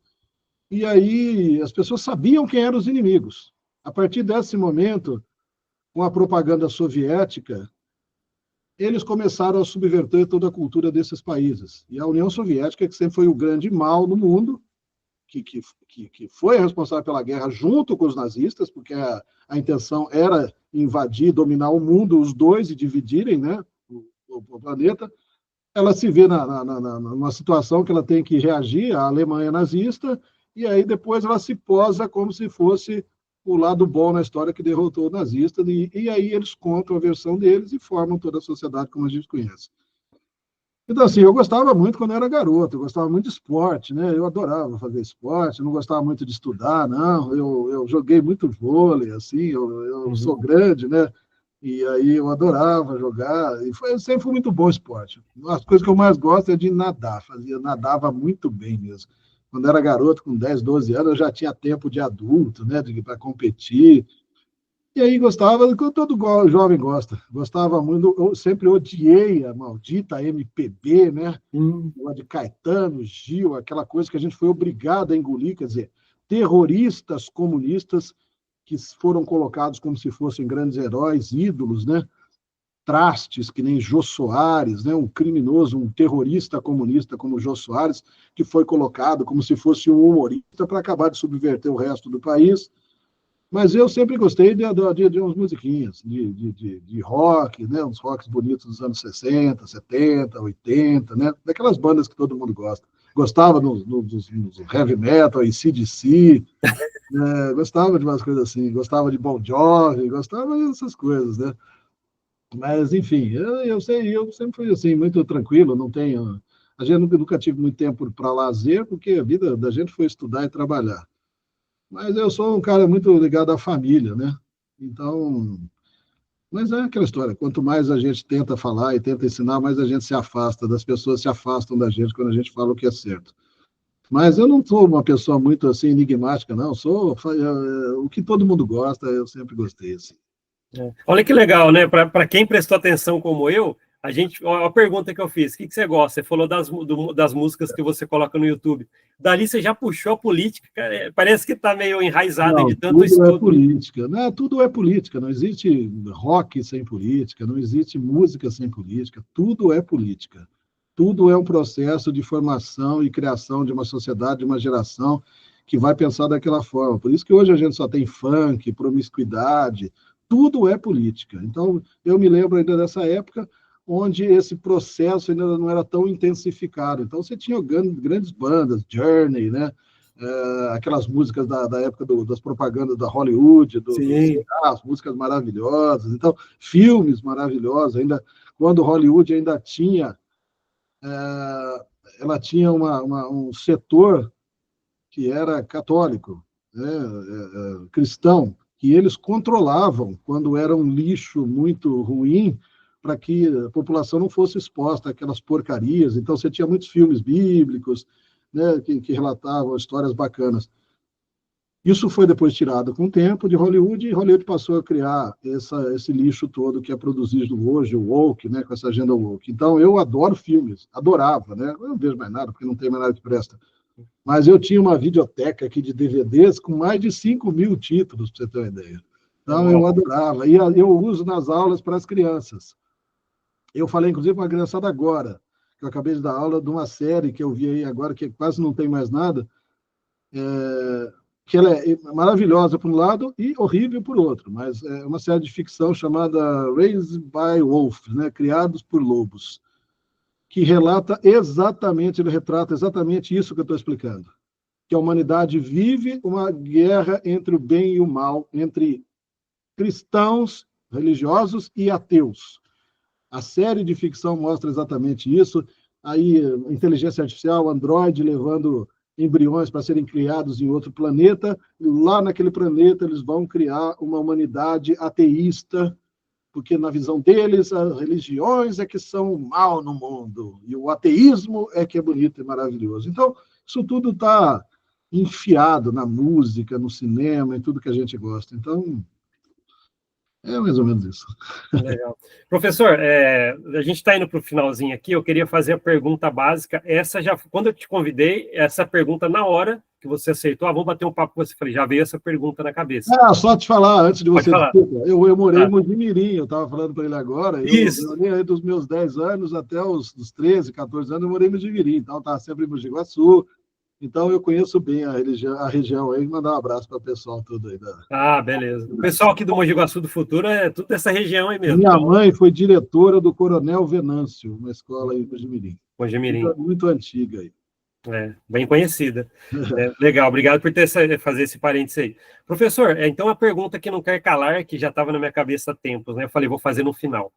e aí as pessoas sabiam quem eram os inimigos. A partir desse momento, com a propaganda soviética, eles começaram a subverter toda a cultura desses países. E a União Soviética, que sempre foi o grande mal no mundo, que foi responsável pela guerra junto com os nazistas, porque a intenção era invadir, dominar o mundo, os dois, e dividirem, né, o planeta, ela se vê numa situação que ela tem que reagir à Alemanha nazista, e aí depois ela se posa como se fosse o lado bom na história que derrotou o nazista, e aí eles contam a versão deles e formam toda a sociedade como a gente conhece. Então, assim, eu gostava muito quando eu era garoto, eu gostava muito de esporte, né? Eu adorava fazer esporte, não gostava muito de estudar, não. Eu joguei muito vôlei, assim, eu sou grande, né? E aí eu adorava jogar, e sempre foi muito bom esporte. As coisas que eu mais gosto é de nadar, nadava muito bem mesmo. Quando era garoto, com 10, 12 anos, eu já tinha tempo de adulto, né, para competir. E aí gostava, como todo jovem gosta, gostava muito, eu sempre odiei a maldita MPB, né? De Caetano, Gil, aquela coisa que a gente foi obrigado a engolir, quer dizer, terroristas comunistas que foram colocados como se fossem grandes heróis, ídolos, né? Trastes, que nem Jô Soares, né? Um criminoso, um terrorista comunista como Jô Soares, que foi colocado como se fosse um humorista para acabar de subverter o resto do país. Mas eu sempre gostei de umas musiquinhas, de rock, né? Uns rocks bonitos dos anos 60, 70, 80, né? Daquelas bandas que todo mundo gosta. Gostava dos heavy metal, AC/DC, gostava de umas coisas assim, gostava de Bon Jovi, gostava dessas coisas, né? Mas, enfim, eu sempre fui assim, muito tranquilo, não tenho. A gente nunca tive muito tempo para lazer, porque a vida da gente foi estudar e trabalhar. Mas eu sou um cara muito ligado à família, né? Então, mas é aquela história, quanto mais a gente tenta falar e tenta ensinar, mais a gente se afasta, das pessoas se afastam da gente quando a gente fala o que é certo. Mas eu não sou uma pessoa muito assim enigmática, não. Sou o que todo mundo gosta, eu sempre gostei assim. Olha que legal, né? Para quem prestou atenção como eu, a pergunta que eu fiz: o que você gosta? Você falou das músicas que você coloca no YouTube. Dali você já puxou a política, cara. Parece que está meio enraizado Não, de tanto tudo estudo. é política, né? Tudo é política. Não existe rock sem política, não existe música sem política. Tudo é política. Tudo é um processo de formação e criação de uma sociedade, de uma geração que vai pensar daquela forma. Por isso que hoje a gente só tem funk, promiscuidade, tudo é política. Então, eu me lembro ainda dessa época onde esse processo ainda não era tão intensificado. Então, você tinha grandes bandas, Journey, né? Aquelas músicas da época das propagandas da Hollywood, as músicas maravilhosas. Então, filmes maravilhosos. Ainda quando Hollywood ainda tinha ela tinha um setor que era católico, né, cristão, que eles controlavam quando era um lixo muito ruim para que a população não fosse exposta àquelas porcarias. Então, você tinha muitos filmes bíblicos, né, que relatavam histórias bacanas. Isso foi depois tirado com o tempo de Hollywood, e Hollywood passou a criar esse lixo todo que é produzido hoje, o woke, né, com essa agenda woke. Então, eu adoro filmes, adorava, né? Eu não vejo mais nada, porque não tem mais nada que presta. Mas eu tinha uma videoteca aqui de DVDs com mais de 5.000 títulos, para você ter uma ideia. Então, eu adorava. E eu uso nas aulas para as crianças. Eu falei, inclusive, com a criançada agora, que eu acabei de dar aula de uma série que eu vi aí agora, que quase não tem mais nada, que ela é maravilhosa por um lado e horrível por outro, mas é uma série de ficção chamada Raised by Wolves, né? Criados por Lobos, que retrata exatamente isso que eu estou explicando, que a humanidade vive uma guerra entre o bem e o mal, entre cristãos, religiosos e ateus. A série de ficção mostra exatamente isso, aí inteligência artificial, Android levando embriões para serem criados em outro planeta, e lá naquele planeta eles vão criar uma humanidade ateísta, porque na visão deles as religiões é que são o mal no mundo, e o ateísmo é que é bonito e maravilhoso. Então, isso tudo está enfiado na música, no cinema, em tudo que a gente gosta. Então, é mais ou menos isso. Legal. Professor, a gente está indo para o finalzinho aqui, eu queria fazer a pergunta básica. Quando eu te convidei, essa pergunta na hora que você aceitou, vamos bater um papo com você, falei, já veio essa pergunta na cabeça. Só te falar, antes de você, desculpa, eu morei em Mojimirim, eu estava falando para ele agora, eu morei dos meus 10 anos até os 13, 14 anos, eu morei em Mojimirim, então eu estava sempre em Mogi Guaçu, Então, eu conheço bem a região aí, mandar um abraço para o pessoal todo aí. Beleza. O pessoal aqui do Mogi Guaçu do Futuro é tudo dessa região aí mesmo. Minha mãe foi diretora do Coronel Venâncio, uma escola aí em Mojimirim. Mojimirim. Muito antiga aí. Bem conhecida. Legal, obrigado por fazer esse parênteses aí. Professor, então a pergunta que não quer calar, que já estava na minha cabeça há tempos, né? Eu falei, vou fazer no final.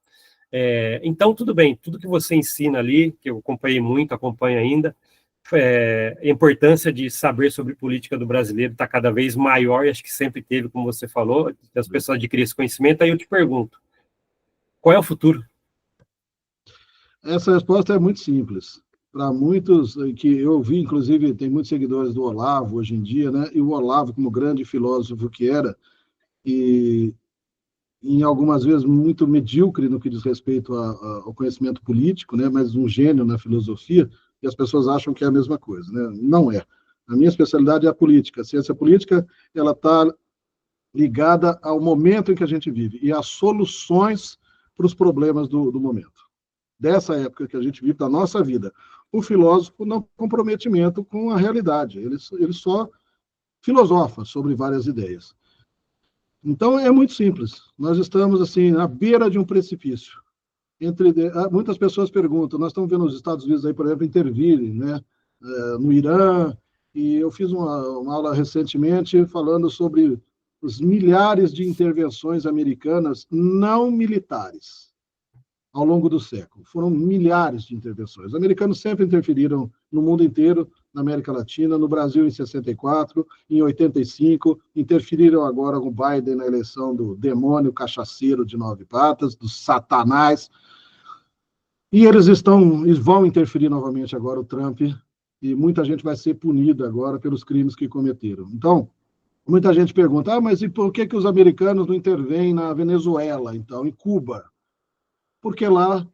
Então, tudo bem, tudo que você ensina ali, que eu acompanhei muito, acompanho ainda, a importância de saber sobre política do brasileiro está cada vez maior, e acho que sempre teve, como você falou, as pessoas adquirem esse conhecimento. Aí eu te pergunto, qual é o futuro? Essa resposta é muito simples. Para muitos, que eu vi, inclusive, tem muitos seguidores do Olavo hoje em dia, né? E o Olavo, como grande filósofo que era, e em algumas vezes muito medíocre no que diz respeito ao conhecimento político, né? Mas um gênio na filosofia, e as pessoas acham que é a mesma coisa, né? Não é. A minha especialidade é a política. A ciência política, ela está ligada ao momento em que a gente vive e às soluções para os problemas do momento. Dessa época que a gente vive, da nossa vida. O filósofo não tem comprometimento com a realidade, ele só filosofa sobre várias ideias. Então, é muito simples. Nós estamos, assim, à beira de um precipício. Muitas pessoas perguntam, nós estamos vendo os Estados Unidos, aí, por exemplo, intervirem, né, no Irã, e eu fiz uma aula recentemente falando sobre os milhares de intervenções americanas não militares ao longo do século. Foram milhares de intervenções. Os americanos sempre interferiram no mundo inteiro, na América Latina, no Brasil em 64, em 85, interferiram agora com o Biden na eleição do demônio cachaceiro de 9 patas, do Satanás, e eles vão interferir novamente agora, o Trump, e muita gente vai ser punida agora pelos crimes que cometeram. Então, muita gente pergunta, mas e por que os americanos não intervêm na Venezuela, então, em Cuba? Porque lá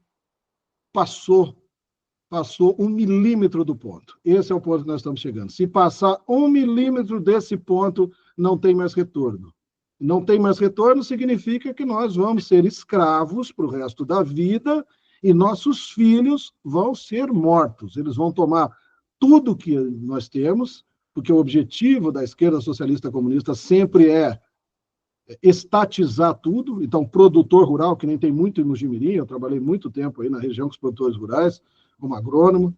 passou 1 milímetro do ponto. Esse é o ponto que nós estamos chegando. Se passar 1 milímetro desse ponto, não tem mais retorno. Não tem mais retorno significa que nós vamos ser escravos para o resto da vida e nossos filhos vão ser mortos. Eles vão tomar tudo que nós temos, porque o objetivo da esquerda socialista comunista sempre é estatizar tudo. Então, produtor rural, que nem tem muito em Mojimirim, eu trabalhei muito tempo aí na região com os produtores rurais, como agrônomo.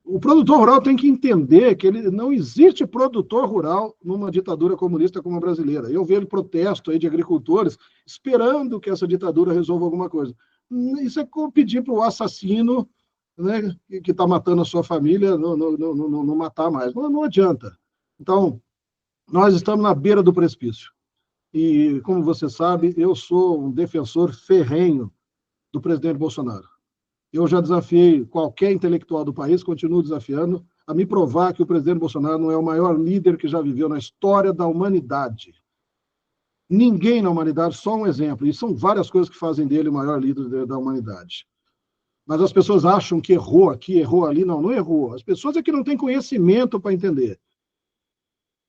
O produtor rural tem que entender que não existe produtor rural numa ditadura comunista como a brasileira. Eu vejo protesto aí de agricultores esperando que essa ditadura resolva alguma coisa. Isso é como pedir para o assassino, né, que está matando a sua família não matar mais. Não adianta. Então, nós estamos na beira do precipício. E, como você sabe, eu sou um defensor ferrenho do presidente Bolsonaro. Eu já desafiei qualquer intelectual do país, continuo desafiando, a me provar que o presidente Bolsonaro não é o maior líder que já viveu na história da humanidade. Ninguém na humanidade, só um exemplo, e são várias coisas que fazem dele o maior líder da humanidade. Mas as pessoas acham que errou aqui, errou ali. Não errou. As pessoas é que não têm conhecimento para entender.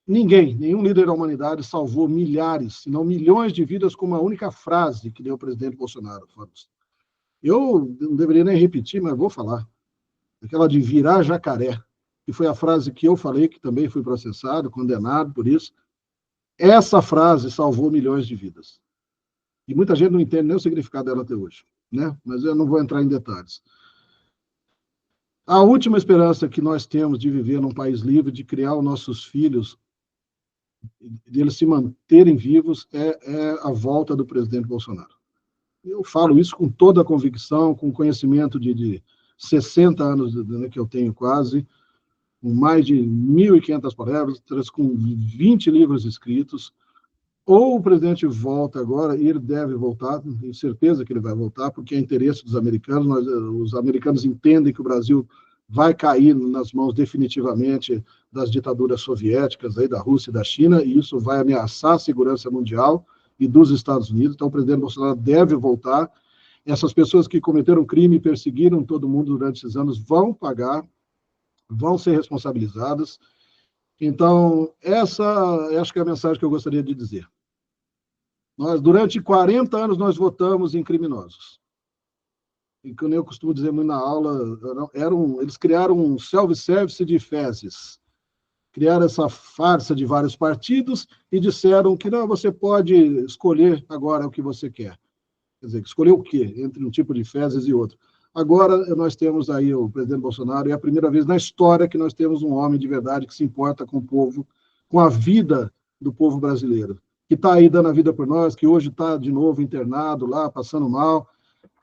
Nenhum líder da humanidade salvou milhares, se não milhões de vidas com uma única frase que deu o presidente Bolsonaro. Eu não deveria nem repetir, mas vou falar. Aquela de virar jacaré, que foi a frase que eu falei, que também fui processado, condenado por isso. Essa frase salvou milhões de vidas. E muita gente não entende nem o significado dela até hoje, né? Mas eu não vou entrar em detalhes. A última esperança que nós temos de viver num país livre, de criar os nossos filhos, de eles se manterem vivos, é a volta do presidente Bolsonaro. Eu falo isso com toda a convicção, com conhecimento de 60 anos que eu tenho quase, com mais de 1.500 palavras, com 20 livros escritos. Ou o presidente volta agora, e ele deve voltar, tenho certeza que ele vai voltar, porque é interesse dos americanos. Os americanos entendem que o Brasil vai cair nas mãos definitivamente das ditaduras soviéticas, aí, da Rússia e da China, e isso vai ameaçar a segurança mundial e dos Estados Unidos. Então, o presidente Bolsonaro deve voltar. Essas pessoas que cometeram crime e perseguiram todo mundo durante esses anos vão pagar, vão ser responsabilizadas. Então, acho que é a mensagem que eu gostaria de dizer. Durante 40 anos, nós votamos em criminosos. e como eu costumo dizer muito na aula, eles criaram um self-service de fezes. Criaram essa farsa de vários partidos e disseram que não, você pode escolher agora o que você quer. Quer dizer, escolher o quê? Entre um tipo de fezes e outro. Agora nós temos aí o presidente Bolsonaro, e é a primeira vez na história que nós temos um homem de verdade que se importa com o povo, com a vida do povo brasileiro, que está aí dando a vida por nós, que hoje está de novo internado lá, passando mal.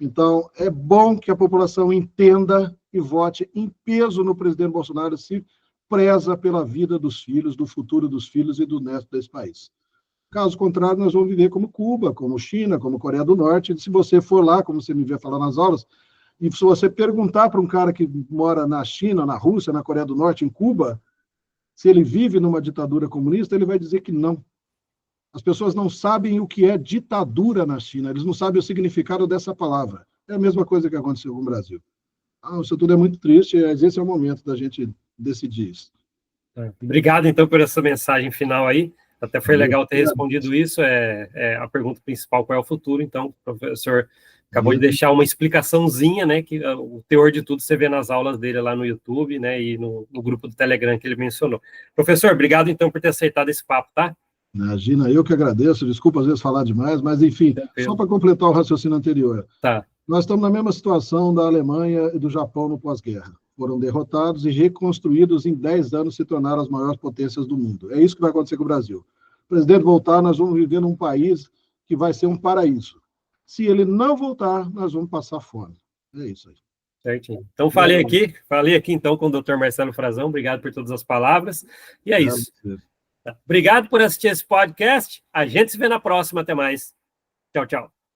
Então, é bom que a população entenda e vote em peso no presidente Bolsonaro, se preza pela vida dos filhos, do futuro dos filhos e do neto desse país. Caso contrário, nós vamos viver como Cuba, como China, como Coreia do Norte. E se você for lá, como você me vê falar nas aulas, e se você perguntar para um cara que mora na China, na Rússia, na Coreia do Norte, em Cuba, se ele vive numa ditadura comunista, ele vai dizer que não. As pessoas não sabem o que é ditadura na China, eles não sabem o significado dessa palavra. É a mesma coisa que aconteceu com o Brasil. Isso tudo é muito triste, mas esse é o momento da gente decidir isso. Obrigado, então, por essa mensagem final aí. Até foi legal ter respondido isso. A pergunta principal, qual é o futuro? Então, o professor acabou de deixar uma explicaçãozinha, né, que o teor de tudo você vê nas aulas dele lá no YouTube, né, e no grupo do Telegram que ele mencionou. Professor, obrigado, então, por ter aceitado esse papo, tá? Imagina, eu que agradeço, desculpa às vezes falar demais, mas enfim, só para completar o raciocínio anterior. Tá. Nós estamos na mesma situação da Alemanha e do Japão no pós-guerra. Foram derrotados e reconstruídos em 10 anos, se tornaram as maiores potências do mundo. É isso que vai acontecer com o Brasil. O presidente voltar, nós vamos viver num país que vai ser um paraíso. Se ele não voltar, nós vamos passar fome. É isso aí. Certinho. Então, falei aqui então com o Dr. Marcelo Frazão, obrigado por todas as palavras, e é isso. Obrigado por assistir esse podcast, a gente se vê na próxima, até mais. Tchau, tchau.